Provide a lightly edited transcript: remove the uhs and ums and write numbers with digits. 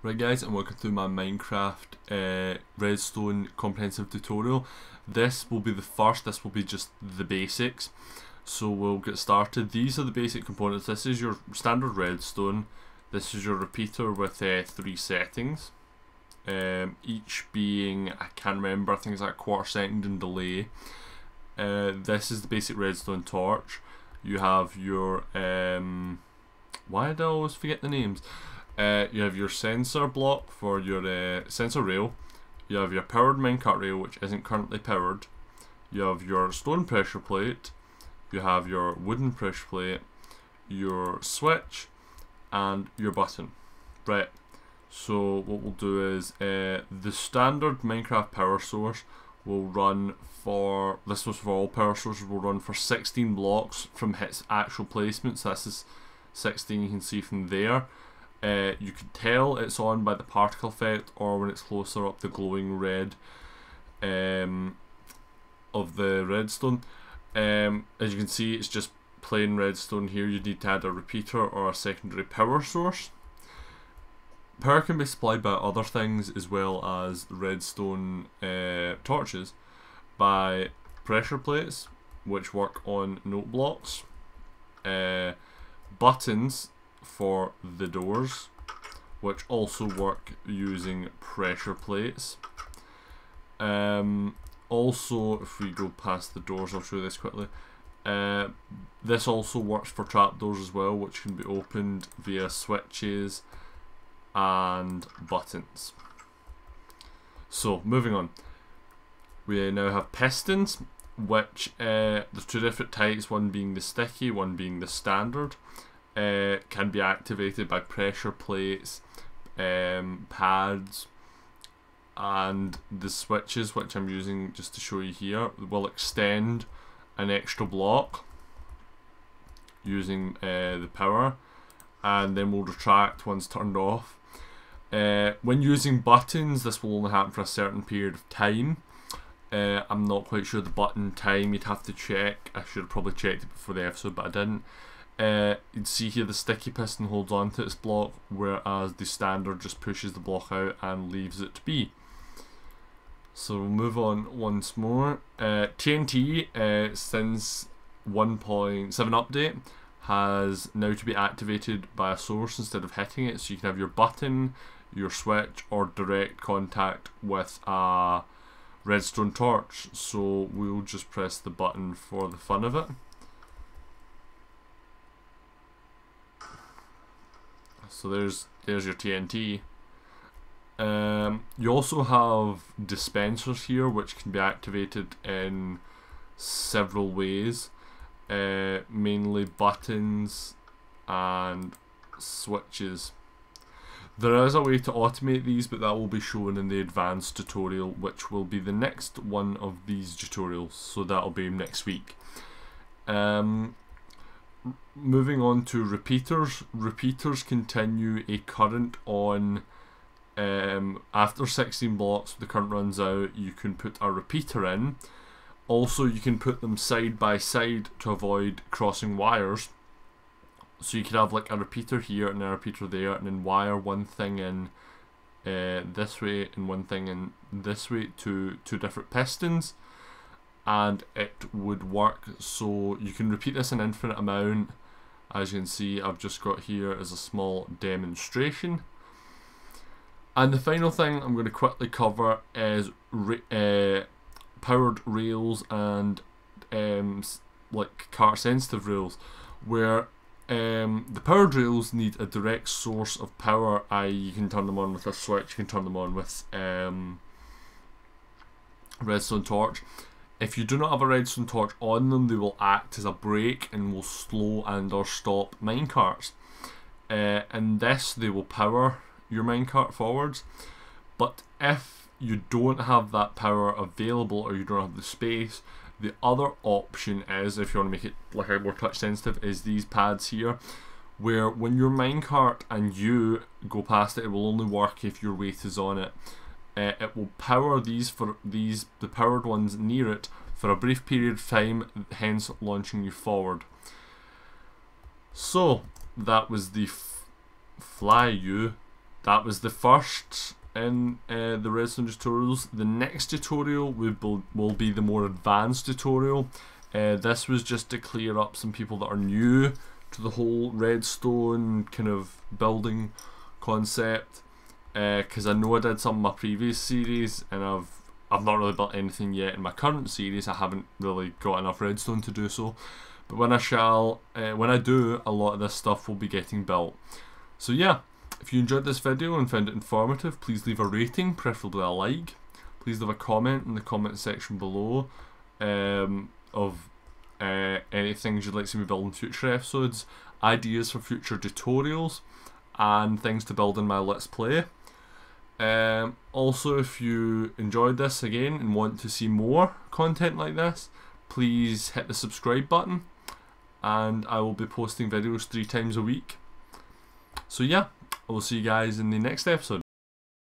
Right guys, I'm working through my Minecraft Redstone comprehensive tutorial. This will be the first, this will be just the basics. So we'll get started. These are the basic components. This is your standard redstone. This is your repeater with 3 settings. Each being, I can't remember, I think it's like a 1/4 second in delay. This is the basic redstone torch. You have your, why did I always forget the names? You have your sensor block for your sensor rail. You have your powered minecart rail, which isn't currently powered. You have your stone pressure plate. You have your wooden pressure plate, your switch, and your button. Right. So what we'll do is the standard Minecraft power source will run for, this was for all power sources, will run for 16 blocks from its actual placement. So this is 16, you can see from there. You can tell it's on by the particle effect, or when it's closer up, the glowing red of the redstone. As you can see, it's just plain redstone here. You need to add a repeater or a secondary power source. Power can be supplied by other things as well as redstone torches, by pressure plates, which work on note blocks, buttons for the doors, which also work using pressure plates. Also, if we go past the doors, I'll show you this quickly. This also works for trapdoors as well, which can be opened via switches and buttons. So, moving on. We now have pistons, which there's 2 different types, one being the sticky, one being the standard. Can be activated by pressure plates, pads, and the switches, which I'm using just to show you here, will extend an extra block using the power, and then will retract once turned off. When using buttons, this will only happen for a certain period of time. I'm not quite sure the button time, you'd have to check. I should have probably checked it before the episode, but I didn't. You'd see here the sticky piston holds on to its block, whereas the standard just pushes the block out and leaves it to be. So we'll move on once more. TNT, since 1.7 update, has now to be activated by a source instead of hitting it. So you can have your button, your switch, or direct contact with a redstone torch. So we'll just press the button for the fun of it. So there's your TNT. You also have dispensers here, which can be activated in several ways, mainly buttons and switches. There is a way to automate these, but that will be shown in the advanced tutorial, which will be the next one of these tutorials, so that'll be next week. Moving on to repeaters. Repeaters continue a current on after 16 blocks. The current runs out, you can put a repeater in. Also, you can put them side by side to avoid crossing wires. So you could have like a repeater here and a repeater there, and then wire one thing in this way and one thing in this way to 2 different pistons, and it would work. So you can repeat this an infinite amount. As you can see, I've just got here as a small demonstration. And the final thing I'm going to quickly cover is powered rails and like cart sensitive rails, where the powered rails need a direct source of power, i.e. you can turn them on with a switch, you can turn them on with redstone torch. If you do not have a redstone torch on them, they will act as a brake and will slow and or stop minecarts. In this, they will power your minecart forwards. But if you don't have that power available, or you don't have the space, the other option is, if you want to make it like a more touch sensitive, is these pads here, where when your minecart and you go past it, it will only work if your weight is on it. It will power the powered ones near it for a brief period of time, hence launching you forward. So that was the Fly You that was the first in the Redstone tutorials. The next tutorial will be the more advanced tutorial. This was just to clear up some people that are new to the whole Redstone kind of building concept, because I know I did some in my previous series and I've not really built anything yet in my current series. I haven't really got enough redstone to do so, but when I do, a lot of this stuff will be getting built. So yeah, if you enjoyed this video and found it informative, please leave a rating, preferably a like. Please leave a comment in the comment section below of any things you'd like to see me build in future episodes, ideas for future tutorials, and things to build in my Let's Play. Also, if you enjoyed this again and want to see more content like this, please hit the subscribe button, and I will be posting videos 3 times a week. So yeah, I will see you guys in the next episode.